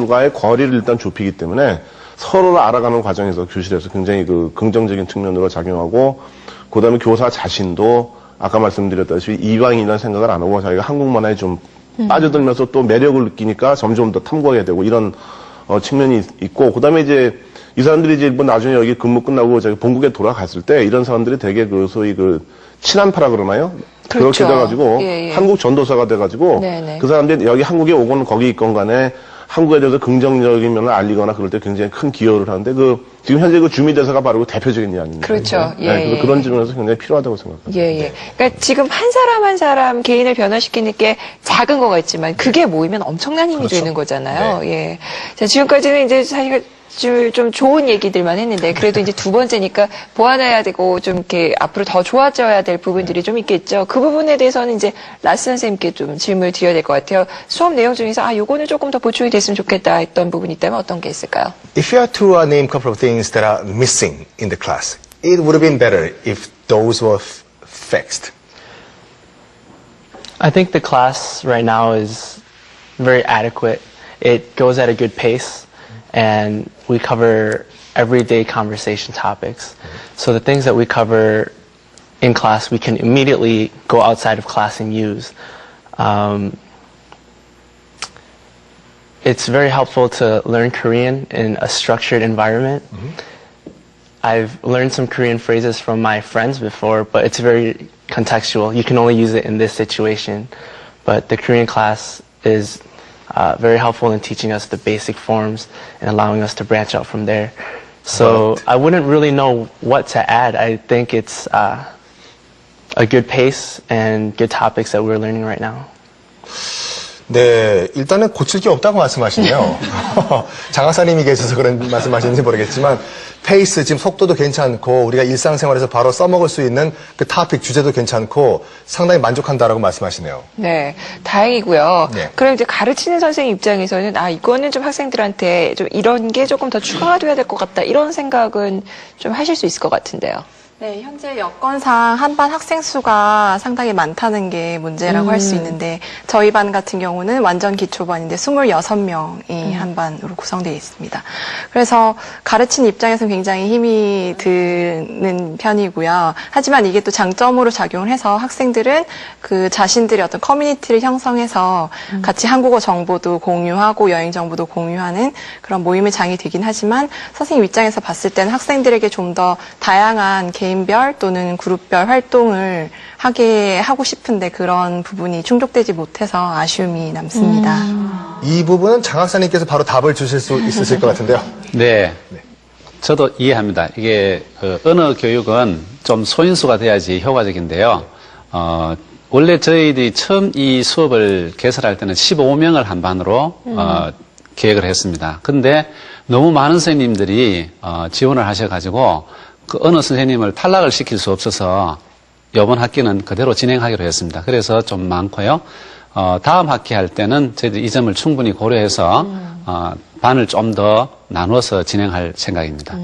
과의 거리를 일단 좁히기 때문에 서로를 알아가는 과정에서 교실에서 굉장히 그 긍정적인 측면으로 작용하고, 그다음에 교사 자신도 아까 말씀드렸다시피 이방인이라는 생각을 안 하고 자기가 한국 문화에 좀 빠져들면서 또 매력을 느끼니까 점점 더 탐구하게 되고 이런 측면이 있고, 그다음에 이제 이 사람들이 이제 뭐 나중에 여기 근무 끝나고 저기 본국에 돌아갔을 때 이런 사람들이 되게 그 소위 그 친한파라 그러나요? 그렇죠. 그렇게 돼가지고 예. 한국 전도사가 돼가지고 네네. 그 사람들이 여기 한국에 오거나 거기 있건 간에 한국에 대해서 긍정적인 면을 알리거나 그럴 때 굉장히 큰 기여를 하는데, 그 지금 현재 그 주미대사가 바로 대표적인 예 아닙니까? 그렇죠. 예, 네, 예. 그런 측면에서 굉장히 필요하다고 생각합니다. 예. 그러니까 지금 한 사람 한 사람 개인을 변화시키는 게 작은 것 같지만 그게 모이면 엄청난 힘이 그렇죠. 되는 거잖아요. 네. 예. 자, 지금까지는 이제 사실 좀 좋은 얘기들만 했는데, 그래도 이제 두 번째니까 보완해야 되고 좀 이렇게 앞으로 더 좋아져야 될 부분들이 좀 있겠죠. 그 부분에 대해서는 이제 라스 선생님께 좀 질문을 드려야 될 것 같아요. 수업 내용 중에서 요거는 조금 더 보충이 됐으면 좋겠다 했던 부분이 있다면 어떤 게 있을까요? If you had to name a couple of things that are missing in the class, it would have been better if those were fixed. I think the class right now is very adequate. It goes at a good pace, and we cover everyday conversation topics. So the things that we cover in class, we can immediately go outside of class and use. It's very helpful to learn Korean in a structured environment. I've learned some Korean phrases from my friends before, but it's very contextual. You can only use it in this situation. But the Korean class is very helpful in teaching us the basic forms and allowing us to branch out from there. So I wouldn't really know what to add. I think it's a good pace and good topics that we're learning right now. 네, 일단은 고칠 게 없다고 말씀하시네요. 장학사님이 계셔서 그런 말씀하시는지 모르겠지만, 페이스, 지금 속도도 괜찮고, 우리가 일상생활에서 바로 써먹을 수 있는 그 토픽 주제도 괜찮고, 상당히 만족한다라고 말씀하시네요. 네, 다행이고요. 네. 그럼 이제 가르치는 선생님 입장에서는 이거는 좀 학생들한테 좀 이런 게 조금 더 추가가 돼야 될 것 같다, 이런 생각은 좀 하실 수 있을 것 같은데요. 네, 현재 여건상 한반 학생 수가 상당히 많다는 게 문제라고 할 수 있는데, 저희 반 같은 경우는 완전 기초반인데 26명이 한반으로 구성되어 있습니다. 그래서 가르치는 입장에서는 굉장히 힘이 드는 편이고요. 하지만 이게 또 장점으로 작용을 해서 학생들은 그 자신들의 어떤 커뮤니티를 형성해서 같이 한국어 정보도 공유하고 여행 정보도 공유하는 그런 모임의 장이 되긴 하지만, 선생님 입장에서 봤을 때는 학생들에게 좀 더 다양한 개인별 또는 그룹별 활동을 하고 싶은데 그런 부분이 충족되지 못해서 아쉬움이 남습니다. 이 부분은 장학사님께서 바로 답을 주실 수 있으실 것 같은데요. 네. 저도 이해합니다. 이게 언어 교육은 좀 소인수가 돼야지 효과적인데요. 원래 저희들이 처음 이 수업을 개설할 때는 15명을 한 반으로 계획을 했습니다. 근데 너무 많은 선생님들이 지원을 하셔가지고 그 어느 선생님을 탈락을 시킬 수 없어서 이번 학기는 그대로 진행하기로 했습니다. 그래서 좀 많고요. 다음 학기 할 때는 저희들이 이 점을 충분히 고려해서 반을 좀 더 나눠서 진행할 생각입니다.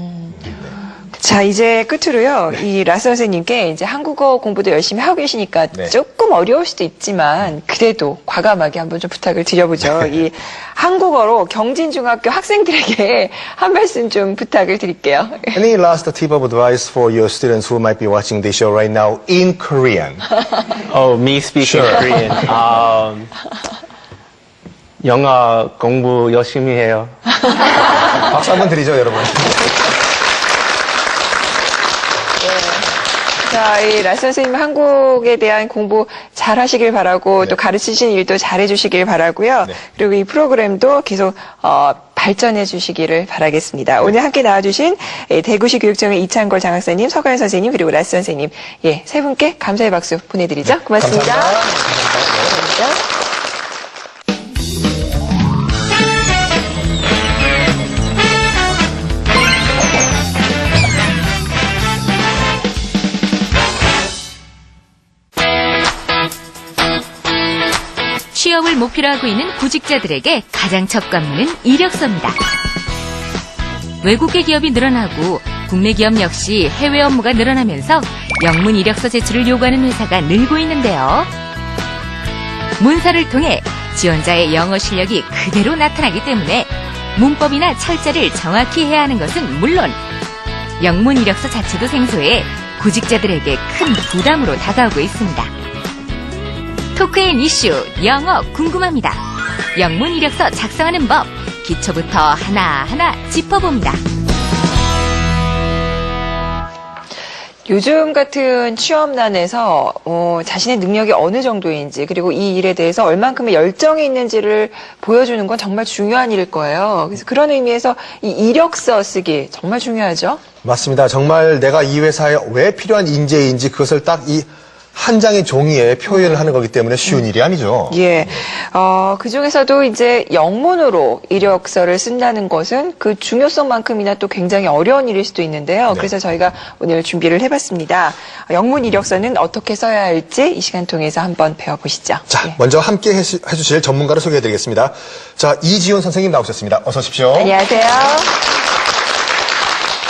자, 이제 끝으로요. 이 라스 선생님께 이제 한국어 공부도 열심히 하고 계시니까 조금 어려울 수도 있지만 그래도 과감하게 한번 좀 부탁을 드려보죠. 이 한국어로 경진중학교 학생들에게 한 말씀 좀 부탁을 드릴게요. Any last tip of advice for your students who might be watching this show right now in Korean? Oh, me speaking Korean. 영어 공부 열심히 해요. 박수 한번 드리죠, 여러분. 자, 이 라스 선생님 한국에 대한 공부 잘 하시길 바라고 또 가르치시는 일도 잘 해주시길 바라고요. 그리고 이 프로그램도 계속 발전해 주시기를 바라겠습니다. 오늘 함께 나와주신 대구시 교육청의 이창걸 장학사님, 서가연 선생님, 그리고 라스 선생님, 세 분께 감사의 박수 보내드리죠. 고맙습니다. 감사합니다. 취업을 목표로 하고 있는 구직자들에게 가장 첫 관문은 이력서입니다. 외국계 기업이 늘어나고 국내 기업 역시 해외 업무가 늘어나면서 영문 이력서 제출을 요구하는 회사가 늘고 있는데요. 문서를 통해 지원자의 영어 실력이 그대로 나타나기 때문에 문법이나 철자를 정확히 해야 하는 것은 물론 영문 이력서 자체도 생소해 구직자들에게 큰 부담으로 다가오고 있습니다. 토크앤 이슈 영어 궁금합니다. 영문 이력서 작성하는 법 기초부터 하나하나 짚어봅니다. 요즘 같은 취업난에서 자신의 능력이 어느 정도인지 그리고 이 일에 대해서 얼만큼의 열정이 있는지를 보여주는 건 정말 중요한 일일 거예요. 그래서 그런 의미에서 이 이력서 쓰기 정말 중요하죠. 맞습니다. 정말 내가 이 회사에 왜 필요한 인재인지 그것을 딱 이 한 장의 종이에 표현을 하는 거기 때문에 쉬운 일이 아니죠. 예. 그 중에서도 이제 영문으로 이력서를 쓴다는 것은 그 중요성만큼이나 또 굉장히 어려운 일일 수도 있는데요. 네. 그래서 저희가 오늘 준비를 해봤습니다. 영문 이력서는 어떻게 써야 할지 이 시간 통해서 한번 배워보시죠. 자, 예. 먼저 함께 해주실 전문가를 소개해드리겠습니다. 자, 이지훈 선생님 나오셨습니다. 어서 오십시오. 안녕하세요.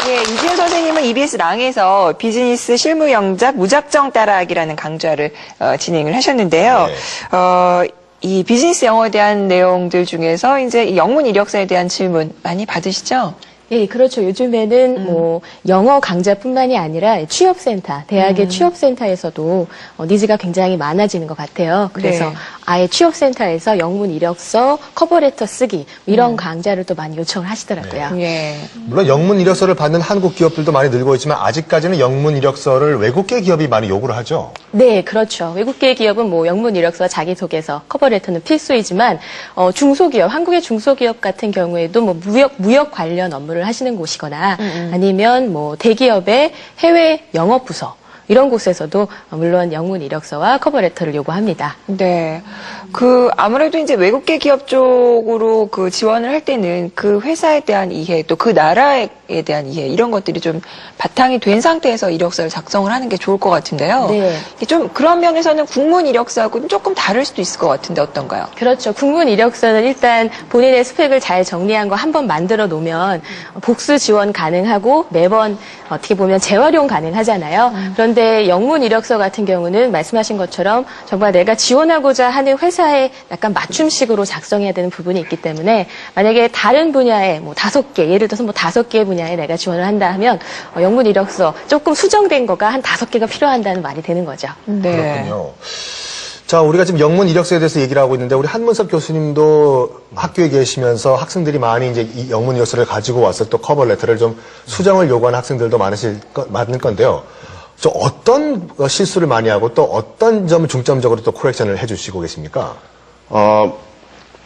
예, 이지훈 선생님은 EBS 랑에서 비즈니스 실무 영작 무작정 따라하기라는 강좌를 진행을 하셨는데요. 네. 이 비즈니스 영어에 대한 내용들 중에서 이제 이 영문 이력서에 대한 질문 많이 받으시죠? 예, 그렇죠. 요즘에는 뭐 영어 강좌뿐만이 아니라 취업센터, 대학의 취업센터에서도 니즈가 굉장히 많아지는 것 같아요. 그래서 네. 아예 취업센터에서 영문 이력서, 커버레터 쓰기 이런 강좌를 또 많이 요청을 하시더라고요. 예. 물론 영문 이력서를 받는 한국 기업들도 많이 늘고 있지만 아직까지는 영문 이력서를 외국계 기업이 많이 요구를 하죠. 네, 그렇죠. 외국계 기업은 뭐 영문 이력서, 자기소개서, 커버레터는 필수이지만 중소기업, 한국의 중소기업 같은 경우에도 뭐 무역 관련 업무를 하시는 곳이거나 아니면 뭐 대기업의 해외 영업 부서 이런 곳에서도 물론 영문 이력서와 커버레터를 요구합니다. 네. 아무래도 이제 외국계 기업 쪽으로 지원을 할 때는 그 회사에 대한 이해, 또 그 나라에 대한 이해, 이런 것들이 좀 바탕이 된 상태에서 이력서를 작성을 하는 게 좋을 것 같은데요. 네. 좀 그런 면에서는 국문 이력서하고는 조금 다를 수도 있을 것 같은데 어떤가요? 그렇죠. 국문 이력서는 일단 본인의 스펙을 잘 정리한 거 한번 만들어 놓으면 복수 지원 가능하고 매번 어떻게 보면 재활용 가능하잖아요. 그런데 영문 이력서 같은 경우는 말씀하신 것처럼 정말 내가 지원하고자 하는 회사에 약간 맞춤식으로 작성해야 되는 부분이 있기 때문에 만약에 다른 분야에 뭐 5개, 예를 들어서 뭐 5개 분야에 내가 지원을 한다 하면 영문 이력서 조금 수정된 거가 한 5개가 필요한다는 말이 되는 거죠. 네. 그렇군요. 자, 우리가 지금 영문 이력서에 대해서 얘기를 하고 있는데 우리 한문섭 교수님도 학교에 계시면서 학생들이 많이 이제 이 영문 이력서를 가지고 와서 또 커버레터를 좀 수정을 요구하는 학생들도 많을 건데요. 저 어떤 실수를 많이 하고 또 어떤 점을 중점적으로 또 코렉션을 해주시고 계십니까?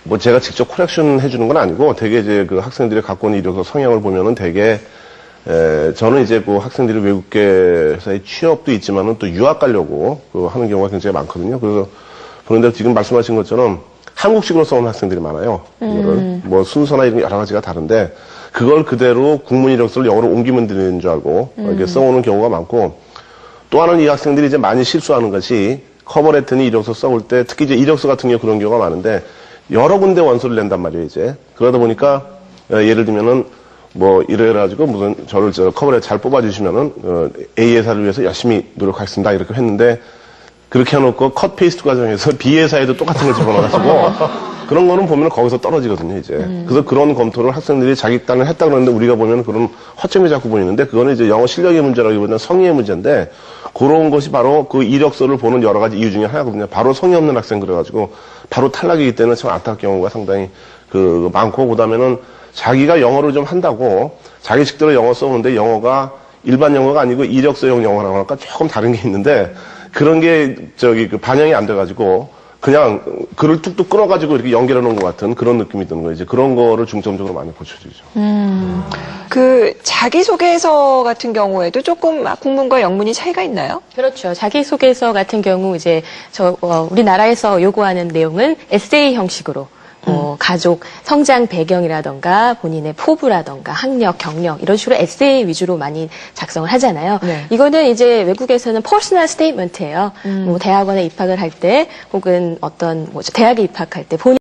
뭐 제가 직접 코렉션 해주는 건 아니고 되게 이제 그 학생들이 갖고 오는 이력서 성향을 보면은 되게 저는 이제 그 학생들이 외국계 회사에 취업도 있지만은 또 유학 가려고 하는 경우가 굉장히 많거든요. 그래서 그런데 지금 말씀하신 것처럼 한국식으로 써온 학생들이 많아요. 이거를 뭐 순서나 이런 여러 가지가 다른데 그걸 그대로 국문 이력서를 영어로 옮기면 되는 줄 알고 이렇게 써오는 경우가 많고 또 하나는 이 학생들이 이제 많이 실수하는 것이 커버레터니 이력서 써올 때 특히 이제 이력서 같은 경우 그런 경우가 많은데 여러 군데 원서를 낸단 말이에요, 이제. 그러다 보니까 예를 들면은 뭐 이래가지고 무슨 저를 커버레터 잘 뽑아주시면은 A 회사를 위해서 열심히 노력하겠습니다 이렇게 했는데 그렇게 해놓고 컷 페이스트 과정에서 B 회사에도 똑같은 걸 집어넣어가지고 그런 거는 보면 거기서 떨어지거든요, 이제. 그래서 그런 검토를 학생들이 자기 딴을 했다 그러는데 우리가 보면 그런 허점이 자꾸 보이는데 그거는 이제 영어 실력의 문제라기보다는 성의의 문제인데 그런 것이 바로 그 이력서를 보는 여러 가지 이유 중에 하나거든요. 바로 성의 없는 학생 그래가지고 바로 탈락이기 때문에 참 안타까운 경우가 상당히 많고 그다음에는 자기가 영어를 좀 한다고 자기 식대로 영어 써오는데 영어가 일반 영어가 아니고 이력서용 영어라고 할까 조금 다른 게 있는데 그런 게 반영이 안 돼가지고 그냥 글을 뚝뚝 끊어가지고 이렇게 연결해 놓은 것 같은 그런 느낌이 드는 거예요. 이제 그런 거를 중점적으로 많이 고쳐주죠. 자기소개서 같은 경우에도 조금 국문과 영문이 차이가 있나요? 그렇죠. 자기소개서 같은 경우 이제 우리나라에서 요구하는 내용은 에세이 형식으로 가족 성장 배경이라던가 본인의 포부라던가 학력, 경력 이런 식으로 에세이 위주로 많이 작성을 하잖아요. 네. 이거는 이제 외국에서는 퍼스널 스테이트먼트예요. 뭐 대학원에 입학을 할 때 혹은 어떤 대학에 입학할 때 본인